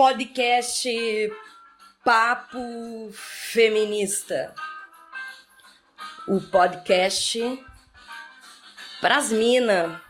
Podcast Papo Feminista. O podcast pras mina.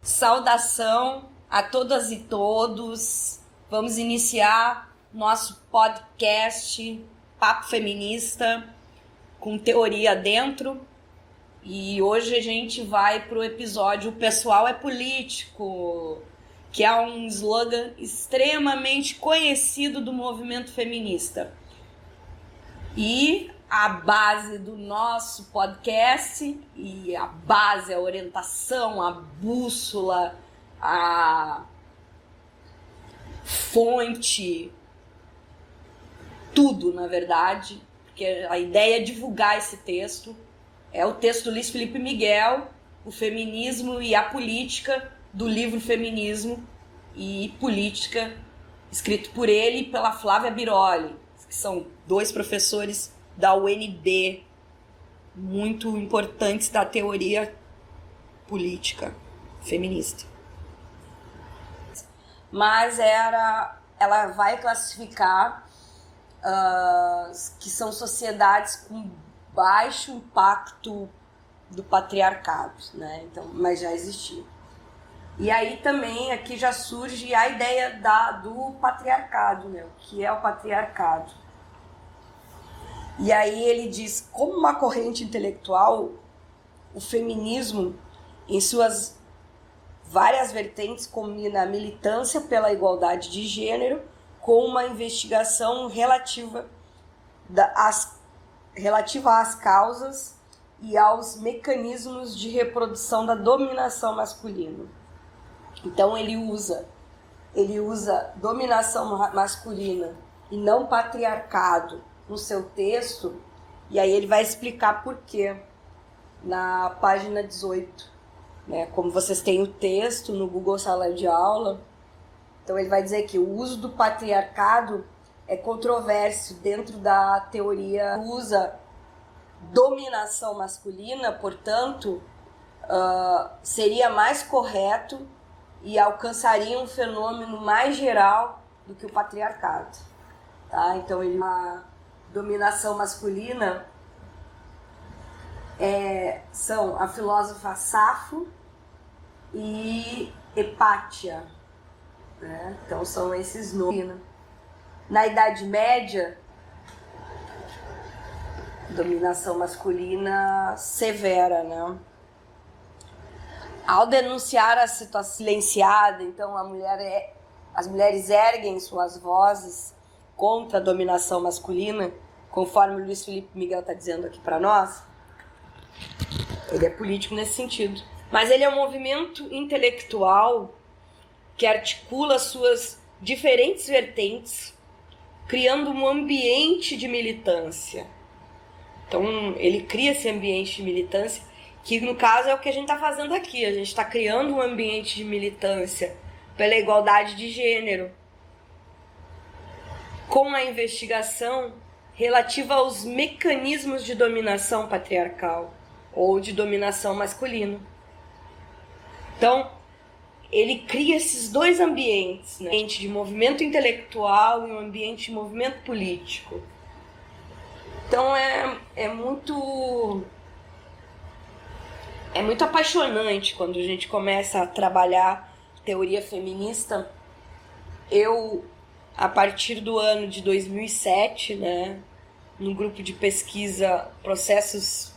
Saudação a todas e todos. Vamos iniciar nosso podcast Papo Feminista com teoria dentro. E hoje a gente vai para o episódio O Pessoal é Político, que é um slogan extremamente conhecido do movimento feminista. E a base do nosso podcast, e a base, a orientação, a bússola, a fonte, tudo, na verdade, porque a ideia é divulgar esse texto. É o texto do Luiz Felipe Miguel, O Feminismo e a Política, do livro Feminismo e Política, escrito por ele e pela Flávia Biroli, que são dois professores da UNB, muito importantes da teoria política feminista. Mas ela vai classificar que são sociedades com baixo impacto do patriarcado, né? Então, mas já existia. E aí também aqui já surge a ideia do patriarcado, né? O que é o patriarcado? E aí ele diz, como uma corrente intelectual, o feminismo, em suas várias vertentes, combina a militância pela igualdade de gênero com uma investigação relativa às causas e aos mecanismos de reprodução da dominação masculina. Então ele usa dominação masculina e não patriarcado no seu texto, e aí ele vai explicar por quê na página 18, né? Como vocês têm o texto no Google Sala de Aula, então ele vai dizer que o uso do patriarcado é controverso dentro da teoria, usa dominação masculina, portanto, seria mais correto e alcançaria um fenômeno mais geral do que o patriarcado. Tá? Então, a dominação masculina são a filósofa Safo e Hipátia, né? Então são esses nomes. Na Idade Média, dominação masculina severa, né? Ao denunciar a situação silenciada, então as mulheres erguem suas vozes contra a dominação masculina, conforme o Luiz Felipe Miguel está dizendo aqui para nós. Ele é político nesse sentido. Mas ele é um movimento intelectual que articula suas diferentes vertentes, criando um ambiente de militância. Então, ele cria esse ambiente de militância, que no caso é o que a gente está fazendo aqui. A gente está criando um ambiente de militância pela igualdade de gênero, com a investigação relativa aos mecanismos de dominação patriarcal ou de dominação masculina. Então, ele cria esses dois ambientes, né? Um ambiente de movimento intelectual e um ambiente de movimento político. Então é muito apaixonante quando a gente começa a trabalhar teoria feminista. Eu, a partir do ano de 2007, né, no grupo de pesquisa Processos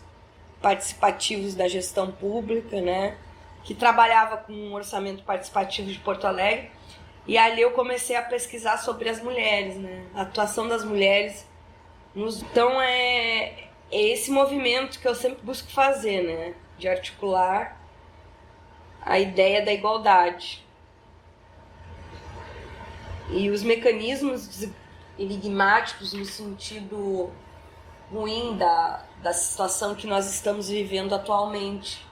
Participativos da Gestão Pública, né, que trabalhava com um orçamento participativo de Porto Alegre, e ali eu comecei a pesquisar sobre as mulheres, né, a atuação das mulheres. Então é esse movimento que eu sempre busco fazer, né, de articular a ideia da igualdade. E os mecanismos enigmáticos no sentido ruim da situação que nós estamos vivendo atualmente.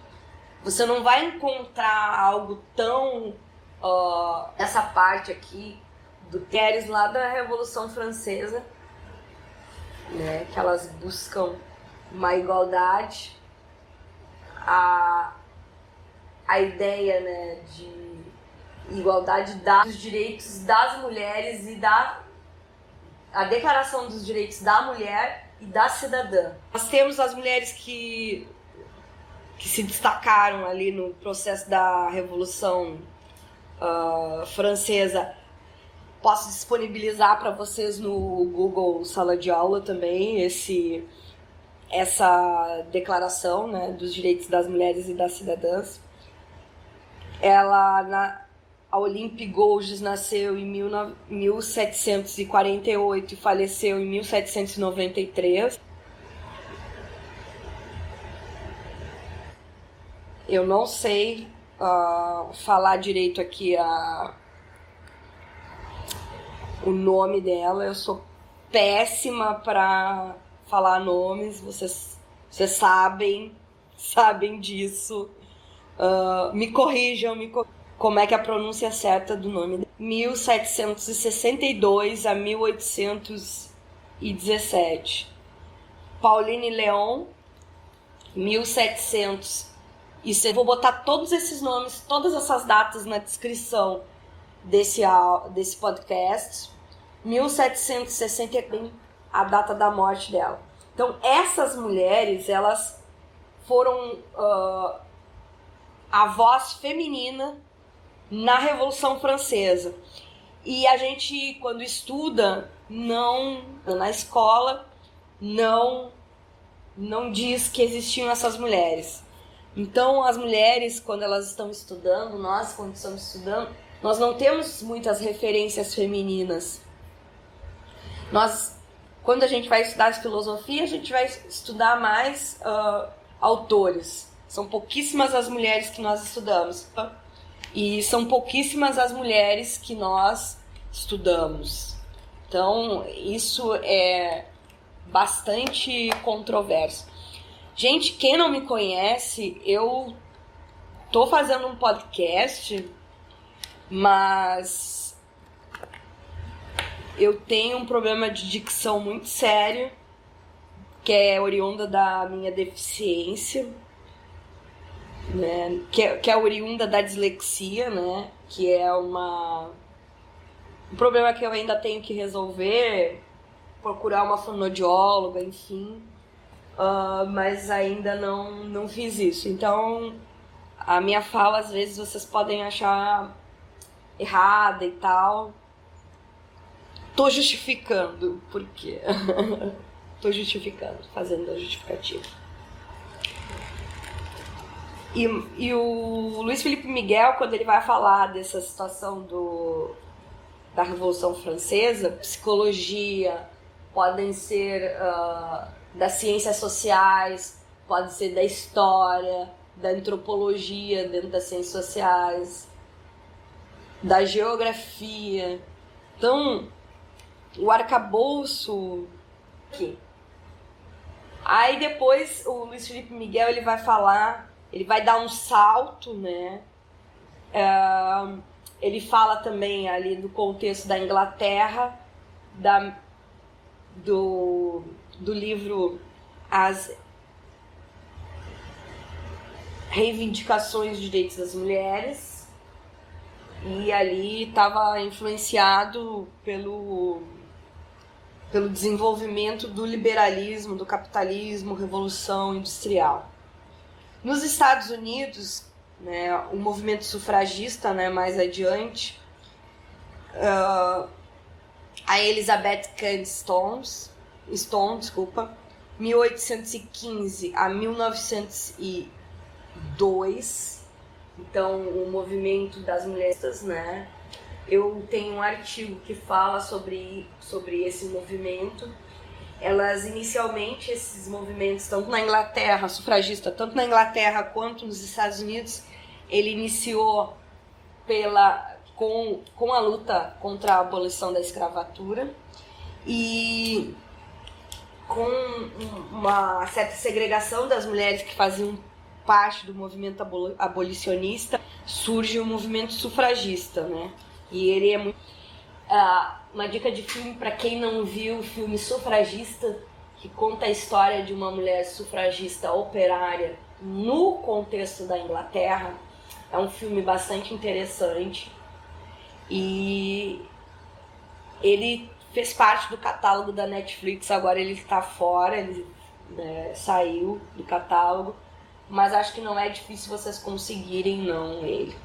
Você não vai encontrar algo tão... essa parte aqui mulheres lá da Revolução Francesa, né, que elas buscam uma igualdade, a ideia, né, de igualdade dos direitos das mulheres e a Declaração dos Direitos da Mulher e da Cidadã. Nós temos as mulheres que se destacaram ali no processo da Revolução Francesa. Posso disponibilizar para vocês no Google Sala de Aula também essa declaração, né, dos direitos das mulheres e das cidadãs. A Olympe Gouges nasceu em 1748 e faleceu em 1793. Eu não sei falar direito aqui o nome dela, eu sou péssima para falar nomes, vocês sabem disso. Me corrijam, como é que é a pronúncia certa do nome dela. 1762 a 1817. Pauline Léon, 1700. Eu vou botar todos esses nomes, todas essas datas na descrição desse podcast. 1760, a data da morte dela. Então, essas mulheres, elas foram a voz feminina na Revolução Francesa. E a gente, quando estuda, na escola, não diz que existiam essas mulheres. Então, as mulheres, quando elas estão estudando, quando estamos estudando, nós não temos muitas referências femininas. Quando a gente vai estudar filosofia, a gente vai estudar mais autores. São pouquíssimas as mulheres que nós estudamos. E são pouquíssimas as mulheres que nós estudamos. Então, isso é bastante controverso. Gente, quem não me conhece, eu tô fazendo um podcast, mas eu tenho um problema de dicção muito sério, que é oriunda da minha deficiência, né? Que é oriunda da dislexia, né? Que é um problema que eu ainda tenho que resolver, procurar uma fonoaudióloga, enfim. Mas ainda não fiz isso. Então, a minha fala, às vezes, vocês podem achar errada e tal. Tô justificando, por quê? Tô justificando, fazendo a justificativa. E o Luiz Felipe Miguel, quando ele vai falar dessa situação da Revolução Francesa, psicologia, podem ser das ciências sociais, pode ser da história, da antropologia dentro das ciências sociais, da geografia. Então, o arcabouço aqui. Aí depois o Luiz Felipe Miguel ele vai dar um salto, né? Ele fala também ali do contexto da Inglaterra, do livro As Reivindicações dos Direitos das Mulheres, e ali estava influenciado pelo desenvolvimento do liberalismo, do capitalismo, revolução industrial. Nos Estados Unidos, né, o movimento sufragista, né, mais adiante, a Elizabeth Cady Stanton, 1815 a 1902, então o movimento das mulheres, né? Eu tenho um artigo que fala sobre esse movimento. Inicialmente, esses movimentos, tanto na Inglaterra, sufragista, tanto na Inglaterra quanto nos Estados Unidos, ele iniciou com a luta contra a abolição da escravatura e com uma certa segregação das mulheres que faziam parte do movimento abolicionista, surge o movimento sufragista, né? E ele é muito... Uma dica de filme para quem não viu, o filme Sufragista, que conta a história de uma mulher sufragista operária no contexto da Inglaterra. É um filme bastante interessante e ele fez parte do catálogo da Netflix, agora ele está fora, ele saiu do catálogo, mas acho que não é difícil vocês conseguirem não ele.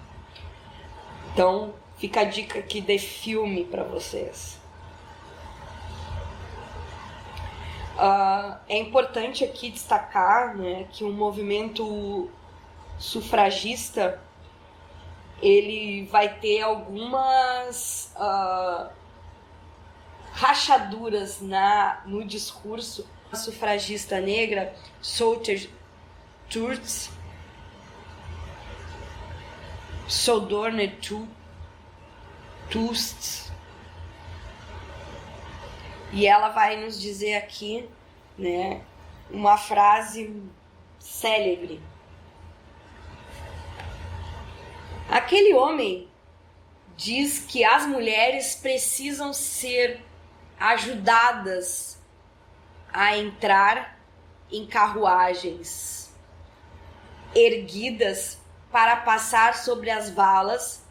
Então fica a dica aqui de filme para vocês. É importante aqui destacar, né, que o movimento sufragista ele vai ter algumas rachaduras no discurso. A sufragista negra, Sojourner Truth, e ela vai nos dizer aqui, né, uma frase célebre. Aquele homem diz que as mulheres precisam ser ajudadas a entrar em carruagens erguidas para passar sobre as valas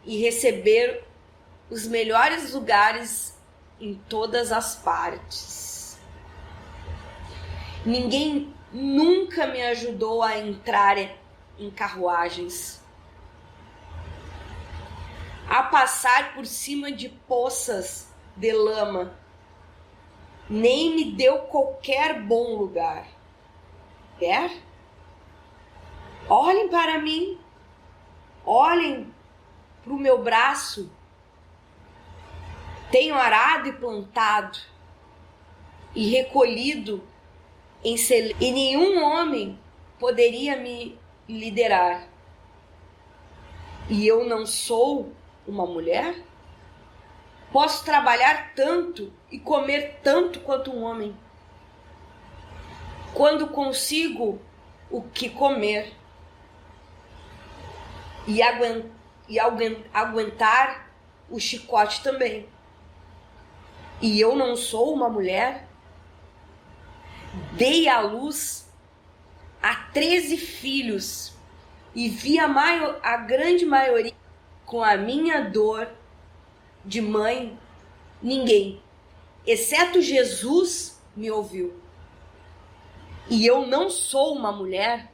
e receber os melhores lugares em todas as partes. Ninguém nunca me ajudou a entrar em carruagens, a passar por cima de poças de lama, nem me deu qualquer bom lugar. Quer? Olhem para mim, olhem para o meu braço. Tenho arado e plantado e recolhido em celeiros, e nenhum homem poderia me liderar. E eu não sou uma mulher? Posso trabalhar tanto e comer tanto quanto um homem. Quando consigo o que comer e aguentar o chicote também. E eu não sou uma mulher? Dei à luz a 13 filhos e vi a grande maioria com a minha dor de mãe. Ninguém, exceto Jesus, me ouviu. E eu não sou uma mulher?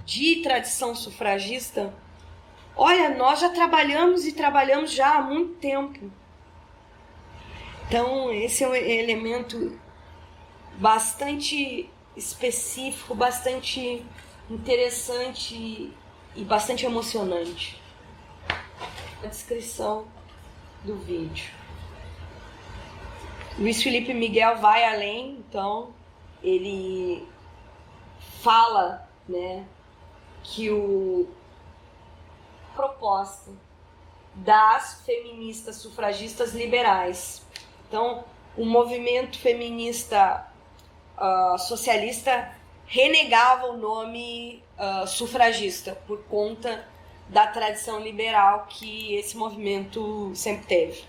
De tradição sufragista, olha, nós já trabalhamos e trabalhamos já há muito tempo. Então, esse é um elemento bastante específico, bastante interessante e bastante emocionante. A descrição do vídeo. Luiz Felipe Miguel vai além, então, ele fala, né, que a proposta das feministas sufragistas liberais. Então, o movimento feminista socialista renegava o nome sufragista por conta da tradição liberal que esse movimento sempre teve.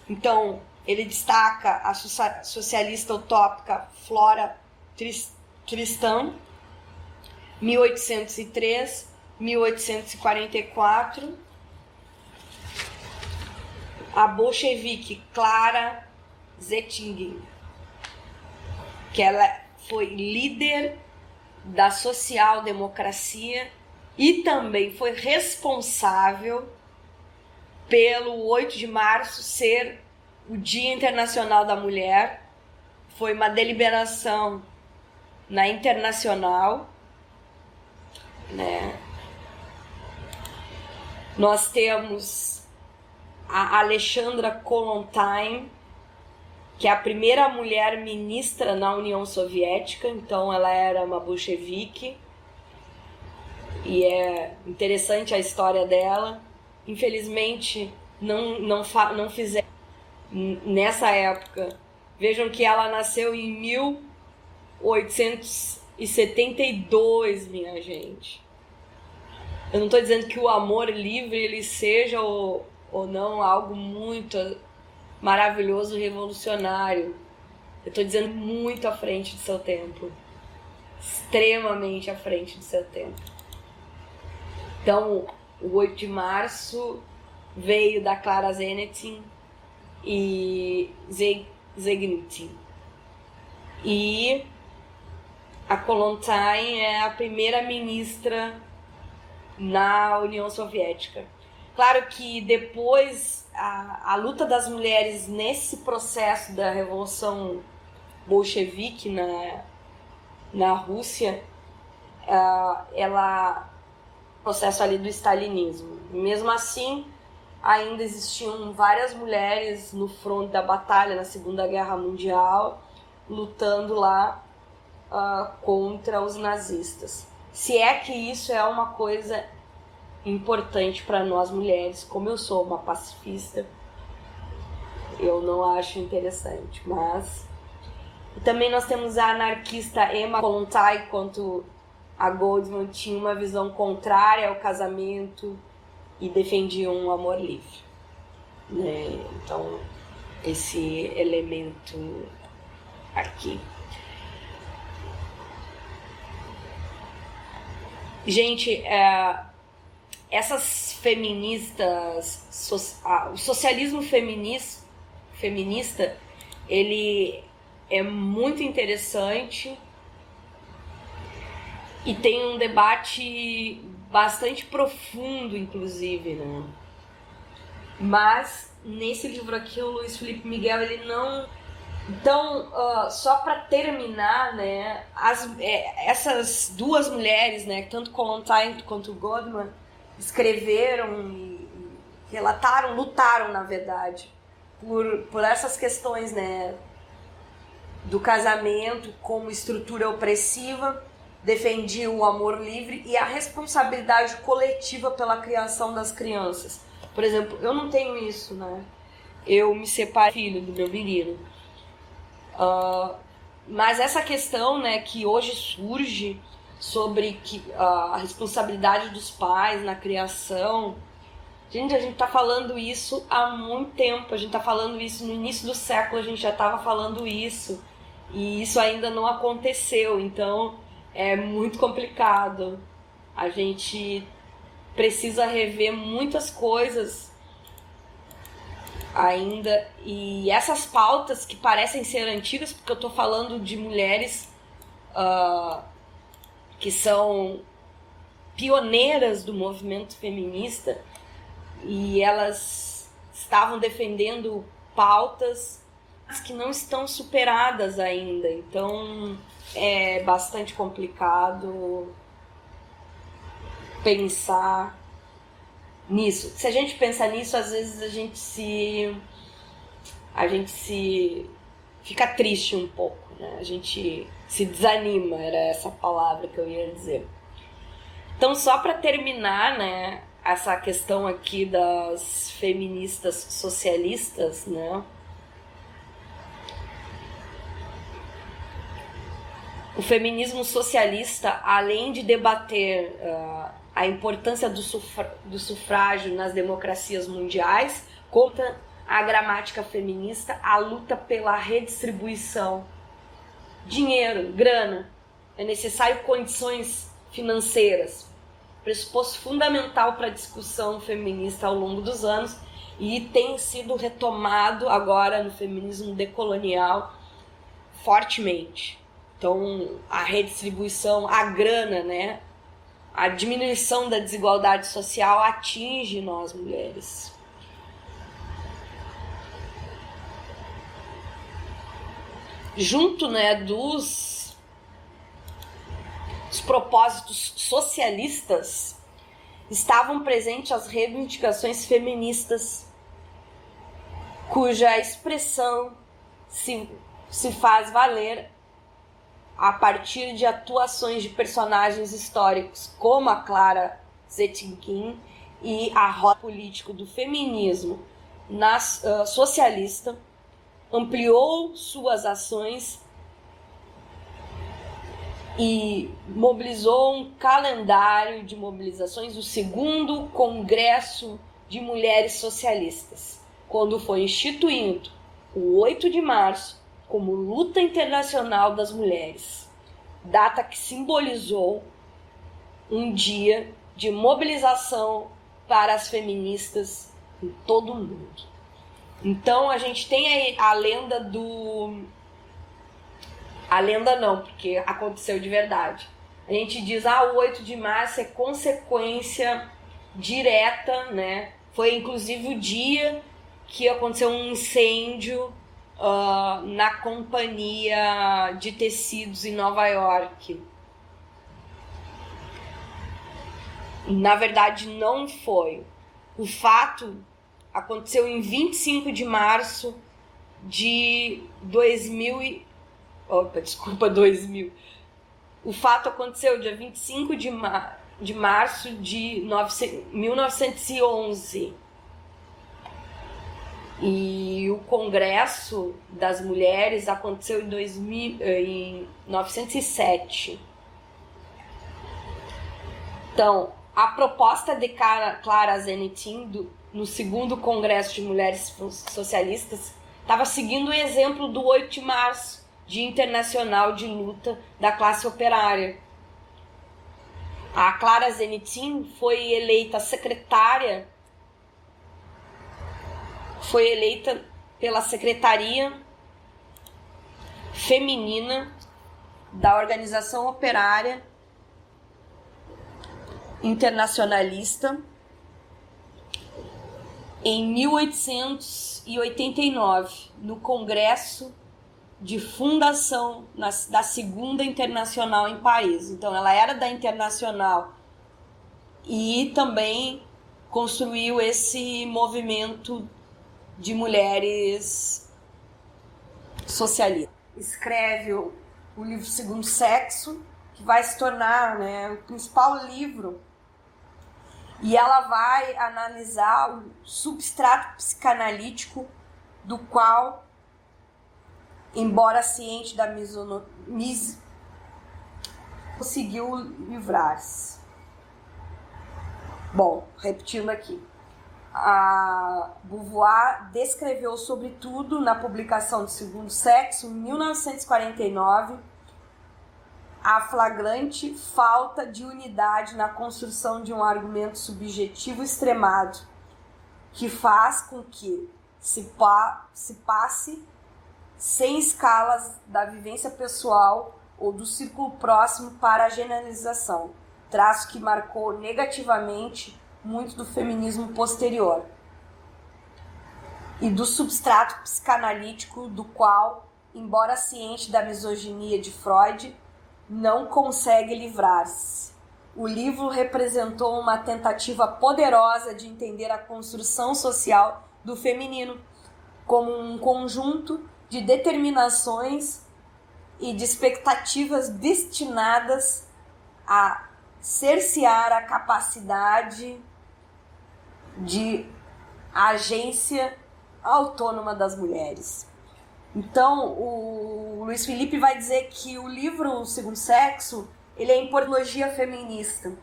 Então, ele destaca a socialista utópica Flora Tristan, 1803, 1844, a bolchevique Clara Zetkin, que ela foi líder da social-democracia e também foi responsável pelo 8 de março ser o Dia Internacional da Mulher. Foi uma deliberação na Internacional, né? Nós temos a Alexandra Kollontai, que é a primeira mulher ministra na União Soviética, então ela era uma bolchevique, e é interessante a história dela. Infelizmente não fizeram nessa época. Vejam que ela nasceu em 1872, minha gente. Eu não estou dizendo que o amor livre ele seja o ou não algo muito maravilhoso, revolucionário. Eu estou dizendo muito à frente do seu tempo. Extremamente à frente do seu tempo. Então, o 8 de março veio da Clara Zetkin e Zegnitin. E a Kollontai é a primeira ministra na União Soviética. Claro que depois a luta das mulheres nesse processo da Revolução Bolchevique na Rússia, processo ali do stalinismo. Mesmo assim, ainda existiam várias mulheres no fronte da batalha na Segunda Guerra Mundial, lutando lá contra os nazistas. Se é que isso é uma coisa importante para nós mulheres, como eu sou uma pacifista, eu não acho interessante, mas... E também nós temos a anarquista Emma Kollontai, enquanto a Goldman tinha uma visão contrária ao casamento e defendia um amor livre, né? Então, esse elemento aqui. Gente, essas feministas, o socialismo feminista, ele é muito interessante e tem um debate bastante profundo, inclusive, né? Mas nesse livro aqui o Luiz Felipe Miguel, ele não... Então, só para terminar, né, essas duas mulheres, né, tanto Kollontai quanto Goldman, escreveram e relataram, lutaram, na verdade, por essas questões, né, do casamento como estrutura opressiva, defendiam o amor livre e a responsabilidade coletiva pela criação das crianças. Por exemplo, eu não tenho isso, né? Eu me separei filho do meu menino. Mas essa questão, né, que hoje surge sobre a responsabilidade dos pais na criação, a gente tá falando isso há muito tempo, a gente tá falando isso no início do século, a gente já estava falando isso, e isso ainda não aconteceu, então é muito complicado. A gente precisa rever muitas coisas ainda, e essas pautas que parecem ser antigas, porque eu estou falando de mulheres que são pioneiras do movimento feminista, e elas estavam defendendo pautas que não estão superadas ainda, então é bastante complicado pensar nisso. Se a gente pensa nisso, às vezes a gente se fica triste um pouco, né? A gente se desanima, era essa palavra que eu ia dizer. Então, só para terminar, né, essa questão aqui das feministas socialistas, né? O feminismo socialista, além de debater a importância do sufrágio nas democracias mundiais, contra a gramática feminista, a luta pela redistribuição. Dinheiro, grana, é necessário condições financeiras, pressuposto fundamental para a discussão feminista ao longo dos anos, e tem sido retomado agora no feminismo decolonial fortemente. Então, a redistribuição, a grana, né? A diminuição da desigualdade social atinge nós mulheres. Junto, né, dos propósitos socialistas, estavam presentes as reivindicações feministas, cuja expressão se faz valer a partir de atuações de personagens históricos como a Clara Zetkin e a rota político do feminismo socialista, ampliou suas ações e mobilizou um calendário de mobilizações, o segundo Congresso de Mulheres Socialistas, quando foi instituído o 8 de março como Luta Internacional das Mulheres, data que simbolizou um dia de mobilização para as feministas em todo o mundo. Então a gente tem aí a lenda do... A lenda não, porque aconteceu de verdade. A gente diz, o 8 de março é consequência direta, né? Foi inclusive o dia que aconteceu um incêndio na companhia de tecidos em Nova York. Na verdade, não foi. O fato aconteceu em 25 de março de 2000. O fato aconteceu dia 25 de março de 1911. E o Congresso das Mulheres aconteceu em 1907. Então, a proposta de Clara Zetkin no segundo Congresso de Mulheres Socialistas estava seguindo o exemplo do 8 de março, Dia Internacional de Luta da Classe Operária. A Clara Zetkin foi eleita pela Secretaria Feminina da Organização Operária Internacionalista em 1889, no Congresso de fundação da Segunda Internacional em Paris. Então ela era da Internacional e também construiu esse movimento de mulheres socialistas. Escreve o livro Segundo Sexo, que vai se tornar, né, o principal livro, e ela vai analisar o substrato psicanalítico do qual, embora ciente da misoginia, conseguiu livrar-se. Bom, repetindo aqui. A Beauvoir descreveu, sobretudo na publicação do Segundo Sexo, em 1949, a flagrante falta de unidade na construção de um argumento subjetivo extremado, que faz com que se passe sem escalas da vivência pessoal ou do círculo próximo para a generalização, traço que marcou negativamente muito do feminismo posterior e do substrato psicanalítico do qual, embora ciente da misoginia de Freud, não consegue livrar-se. O livro representou uma tentativa poderosa de entender a construção social do feminino como um conjunto de determinações e de expectativas destinadas a cercear a capacidade de agência autônoma das mulheres. Então, o Luiz Felipe vai dizer que o livro Segundo Sexo, ele é em portologia feminista.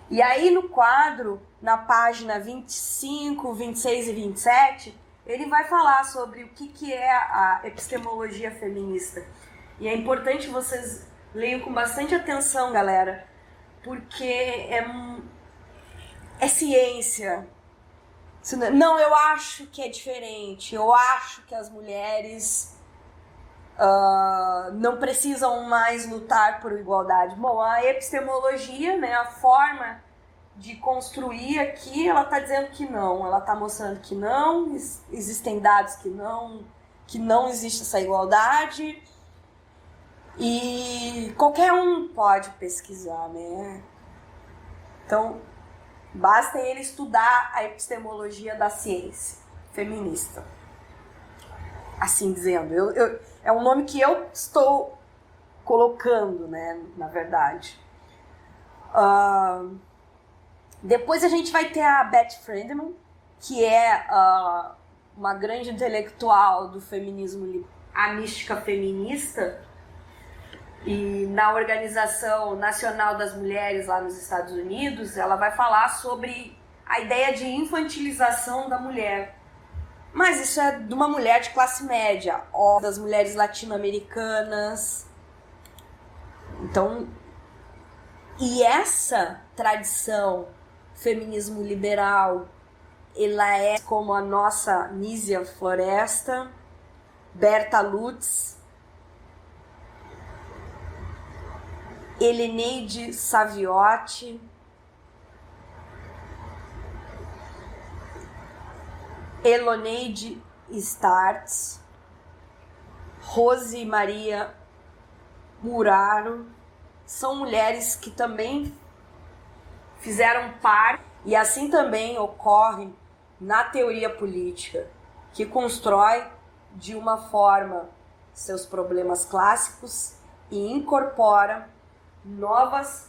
E aí no quadro, na página 25, 26 e 27, ele vai falar sobre o que é a epistemologia feminista. E é importante vocês leiam com bastante atenção, galera, porque é ciência. Não, eu acho que é diferente, eu acho que as mulheres não precisam mais lutar por igualdade. Bom, a epistemologia, né, a forma de construir aqui, ela está dizendo que não, ela está mostrando que não, existem dados que não existe essa igualdade, e qualquer um pode pesquisar, né? Então, basta ele estudar a epistemologia da ciência feminista. Assim dizendo, é um nome que eu estou colocando, né, na verdade. Depois a gente vai ter a Beth Friedman, que é uma grande intelectual do feminismo, a mística feminista, e na Organização Nacional das Mulheres lá nos Estados Unidos, ela vai falar sobre a ideia de infantilização da mulher. Mas isso é de uma mulher de classe média, ó, das mulheres latino-americanas. Então, e essa tradição feminismo liberal, ela é como a nossa Nísia Floresta, Berta Lutz, Heleneide Saviotti, Eloneide Startz, Rose Maria Muraro, são mulheres que também fizeram parte, e assim também ocorre na teoria política, que constrói de uma forma seus problemas clássicos e incorpora novas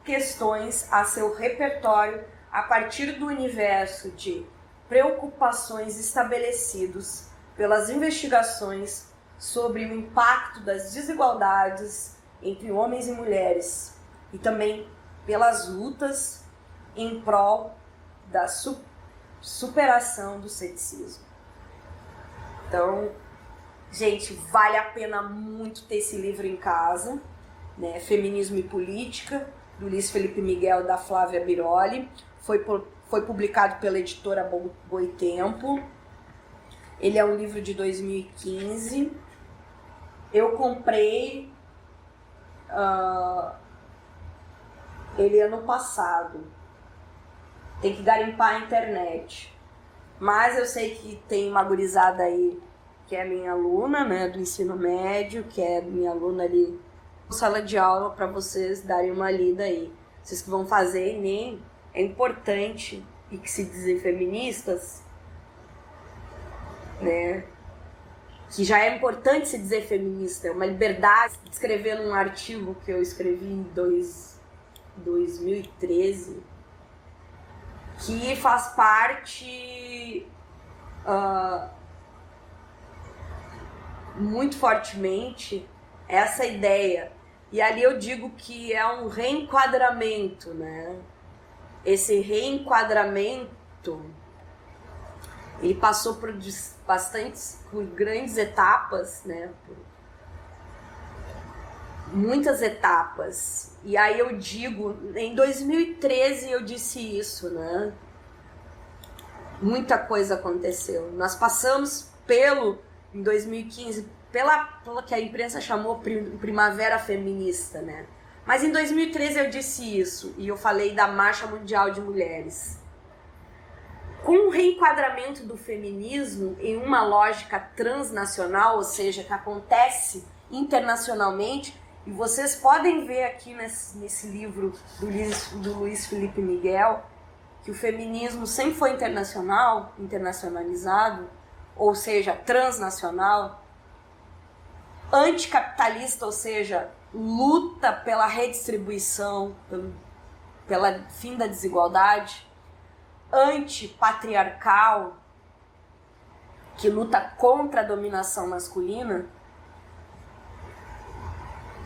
questões a seu repertório a partir do universo de preocupações estabelecidos pelas investigações sobre o impacto das desigualdades entre homens e mulheres e também pelas lutas em prol da superação do ceticismo. Então, gente, vale a pena muito ter esse livro em casa, né? Feminismo e Política, do Luiz Felipe Miguel e da Flávia Biroli. Foi publicado pela editora Boitempo. Ele é um livro de 2015. Eu comprei ele ano passado. Tem que garimpar a internet. Mas eu sei que tem uma gurizada aí que é minha aluna, né, do ensino médio, que é minha aluna ali na sala de aula, para vocês darem uma lida aí. Vocês que vão fazer ENEM, é importante, e que se dizem feministas, né, que já é importante se dizer feminista, é uma liberdade de escrever num artigo que eu escrevi em 2013, que faz parte muito fortemente essa ideia. E ali eu digo que é um reenquadramento, né? Esse reenquadramento, ele passou por grandes etapas, né? Por muitas etapas. E aí eu digo, em 2013 eu disse isso, né? Muita coisa aconteceu. Nós passamos em 2015, pela que a imprensa chamou Primavera Feminista, né? Mas em 2013 eu disse isso, e eu falei da Marcha Mundial de Mulheres. Com o reenquadramento do feminismo em uma lógica transnacional, ou seja, que acontece internacionalmente, e vocês podem ver aqui nesse livro do Luiz Felipe Miguel, que o feminismo sempre foi internacionalizado, ou seja, transnacional, anticapitalista, ou seja, luta pela redistribuição, pela fim da desigualdade, antipatriarcal, que luta contra a dominação masculina,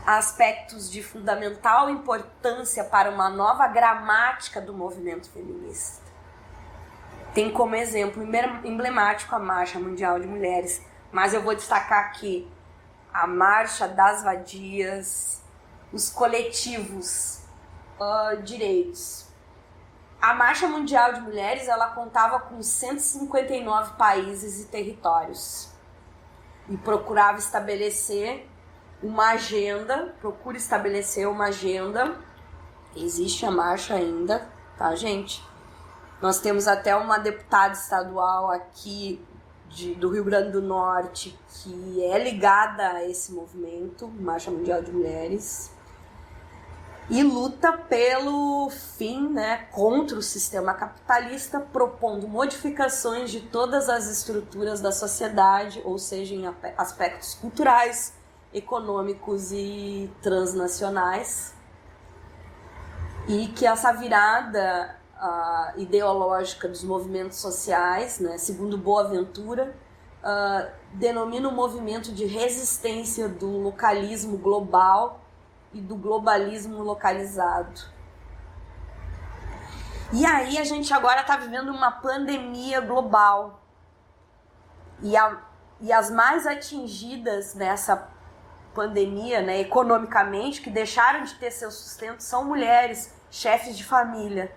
aspectos de fundamental importância para uma nova gramática do movimento feminista. Tem como exemplo emblemático a Marcha Mundial de Mulheres, mas eu vou destacar aqui a Marcha das Vadias, os coletivos direitos. A Marcha Mundial de Mulheres, ela contava com 159 países e territórios e procura estabelecer uma agenda. Existe a marcha ainda, tá, gente? Nós temos até uma deputada estadual aqui do Rio Grande do Norte que é ligada a esse movimento, Marcha Mundial de Mulheres, e luta pelo fim, né, contra o sistema capitalista, propondo modificações de todas as estruturas da sociedade, ou seja, em aspectos culturais, econômicos e transnacionais, e que essa virada ideológica dos movimentos sociais, né, segundo Boaventura, denomina o movimento de resistência do localismo global e do globalismo localizado. E aí a gente agora está vivendo uma pandemia global. E as mais atingidas nessa pandemia, né, economicamente, que deixaram de ter seu sustento, são mulheres, chefes de família.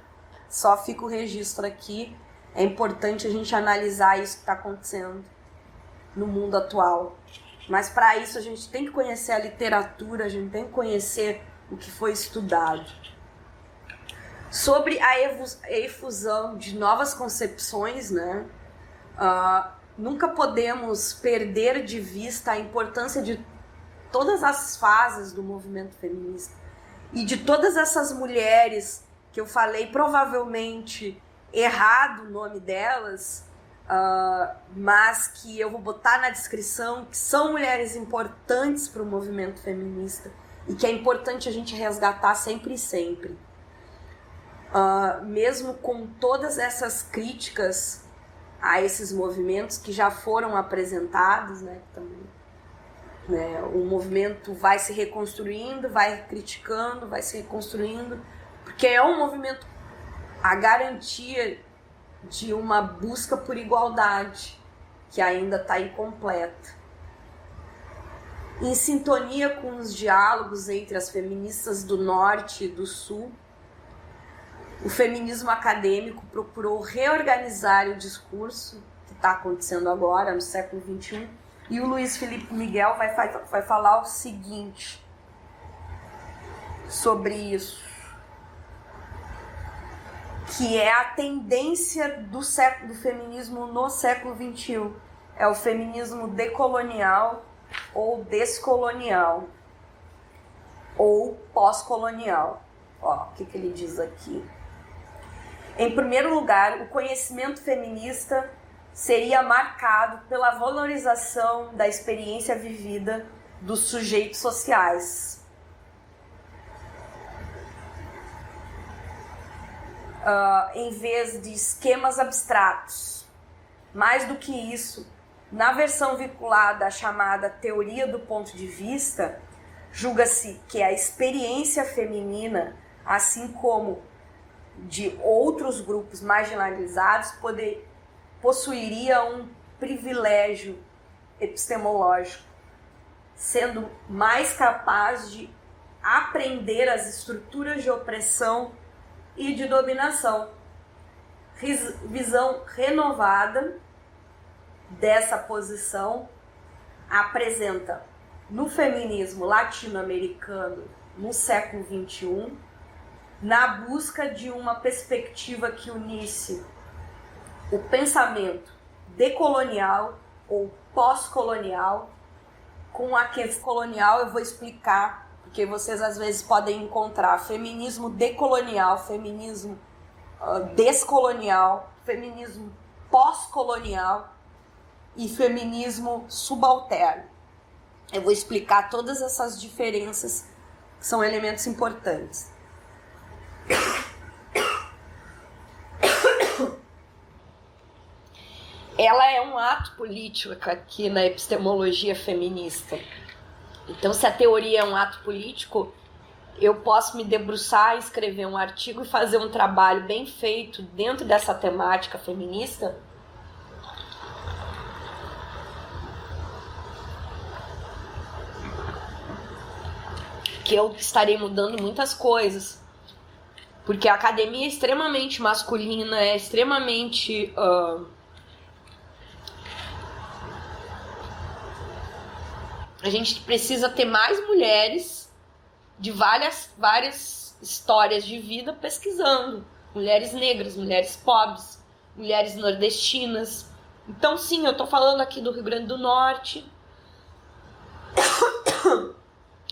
Só fica o registro aqui. É importante a gente analisar isso que está acontecendo no mundo atual. Mas para isso a gente tem que conhecer a literatura, a gente tem que conhecer o que foi estudado. Sobre a efusão de novas concepções, né? Nunca podemos perder de vista a importância de todas as fases do movimento feminista e de todas essas mulheres que eu falei, provavelmente errado o nome delas, mas que eu vou botar na descrição, que são mulheres importantes para o movimento feminista e que é importante a gente resgatar sempre e sempre. Mesmo com todas essas críticas a esses movimentos que já foram apresentados, né, também, né, o movimento vai se reconstruindo, vai criticando, vai se reconstruindo, porque é um movimento, a garantia de uma busca por igualdade que ainda está incompleta. Em sintonia com os diálogos entre as feministas do Norte e do Sul, o feminismo acadêmico procurou reorganizar o discurso que está acontecendo agora, no século XXI, e o Luiz Felipe Miguel vai falar o seguinte sobre isso, que é a tendência do feminismo no século XXI. É o feminismo decolonial ou descolonial ou pós-colonial. Ó, o que ele diz aqui? Em primeiro lugar, o conhecimento feminista seria marcado pela valorização da experiência vivida dos sujeitos sociais. Em vez de esquemas abstratos. Mais do que isso, na versão vinculada à chamada teoria do ponto de vista, julga-se que a experiência feminina, assim como de outros grupos marginalizados, possuiria um privilégio epistemológico, sendo mais capaz de aprender as estruturas de opressão e de dominação. Visão renovada dessa posição apresenta no feminismo latino-americano no século XXI, na busca de uma perspectiva que unisse o pensamento decolonial ou pós-colonial com a questão colonial. Eu vou explicar, porque vocês às vezes podem encontrar feminismo decolonial, feminismo descolonial, feminismo pós-colonial e feminismo subalterno. Eu vou explicar todas essas diferenças, que são elementos importantes. Ela é um ato político aqui na epistemologia feminista. Então, se a teoria é um ato político, eu posso me debruçar, escrever um artigo e fazer um trabalho bem feito dentro dessa temática feminista, que eu estarei mudando muitas coisas. Porque a academia é extremamente masculina, é extremamente... A gente precisa ter mais mulheres de várias histórias de vida pesquisando. Mulheres negras, mulheres pobres, mulheres nordestinas. Então, sim, eu estou falando aqui do Rio Grande do Norte.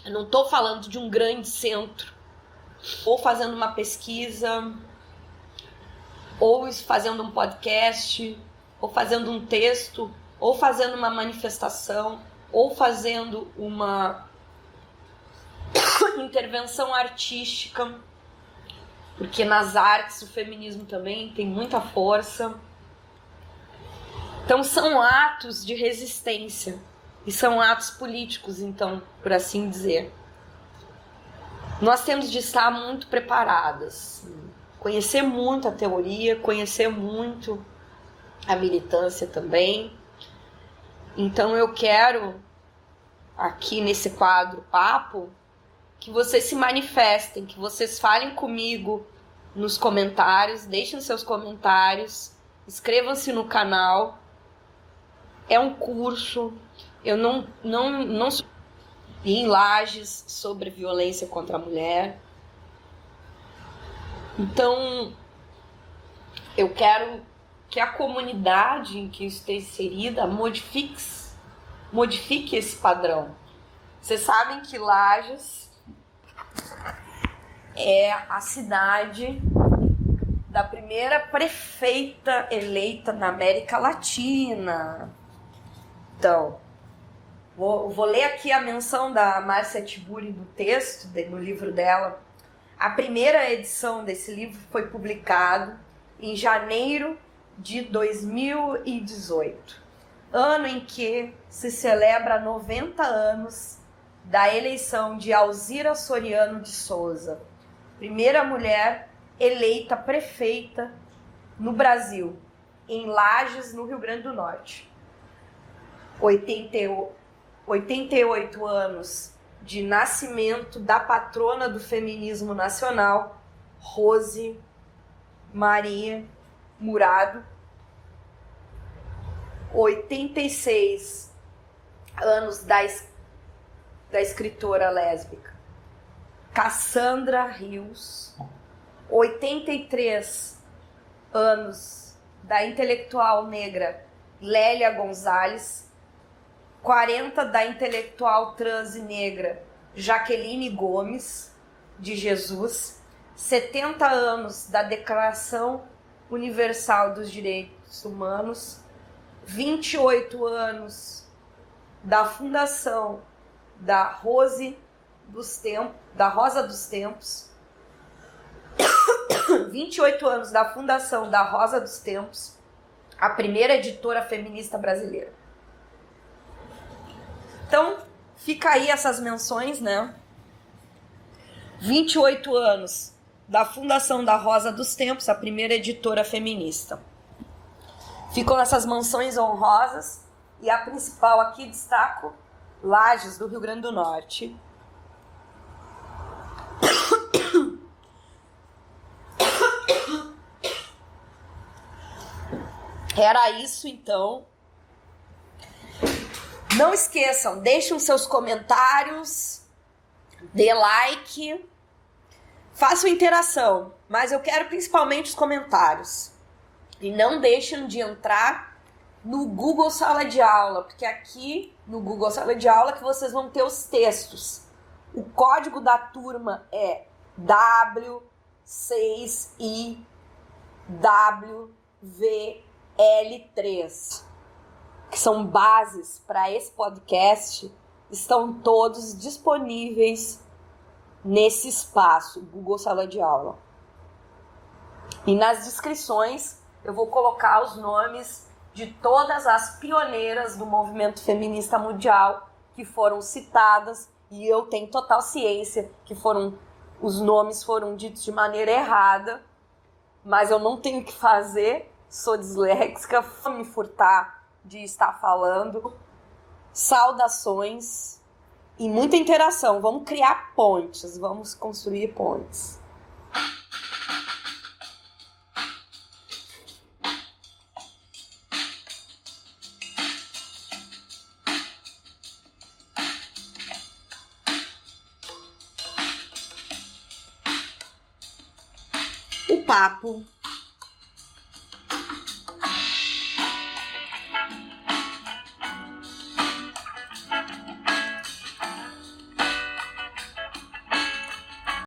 Eu não estou falando de um grande centro. Ou fazendo uma pesquisa, ou fazendo um podcast, ou fazendo um texto, ou fazendo uma manifestação, ou fazendo uma intervenção artística, porque nas artes o feminismo também tem muita força. Então são atos de resistência, e são atos políticos, então, por assim dizer. Nós temos de estar muito preparadas conhecer muito a teoria, conhecer muito a militância também. Então eu quero, aqui nesse quadro Papo, que vocês se manifestem, que vocês falem comigo nos comentários, deixem seus comentários, inscrevam-se no canal. É um curso, eu não em Lages sobre violência contra a mulher. Então, eu quero que a comunidade em que esteja inserida modifique esse padrão. Vocês sabem que Lages é a cidade da primeira prefeita eleita na América Latina. Então, vou ler aqui a menção da Márcia Tiburi do texto, no livro dela. A primeira edição desse livro foi publicado em janeiro de 2018, ano em que se celebra 90 anos da eleição de Alzira Soriano de Souza, primeira mulher eleita prefeita no Brasil, em Lages, no Rio Grande do Norte. 88 anos de nascimento da patrona do feminismo nacional, Rose Maria Murado. 86 anos da escritora lésbica Cassandra Rios. 83 anos da intelectual negra Lélia Gonzalez. 40 da intelectual trans e negra Jaqueline Gomes de Jesus. 70 anos da Declaração Universal dos Direitos Humanos. 28 anos da fundação da Rosa dos Tempos. 28 anos da fundação da Rosa dos Tempos, a primeira editora feminista brasileira. Então, fica aí essas menções, né? 28 anos da fundação da Rosa dos Tempos, a primeira editora feminista. Ficam essas menções honrosas e a principal aqui destaco Lages, do Rio Grande do Norte. Era isso, então. Não esqueçam, deixem seus comentários, dê like, façam interação, mas eu quero principalmente os comentários. E não deixem de entrar no Google Sala de Aula, porque aqui no Google Sala de Aula que vocês vão ter os textos. O código da turma é W6IWVL3. Que são bases para esse podcast, estão todos disponíveis nesse espaço, Google Sala de Aula. E nas descrições eu vou colocar os nomes de todas as pioneiras do movimento feminista mundial que foram citadas, e eu tenho total ciência que os nomes foram ditos de maneira errada, mas eu não tenho o que fazer, sou disléxica, vou me furtar de estar falando. Saudações e muita interação. Vamos criar pontes, vamos construir pontes. O papo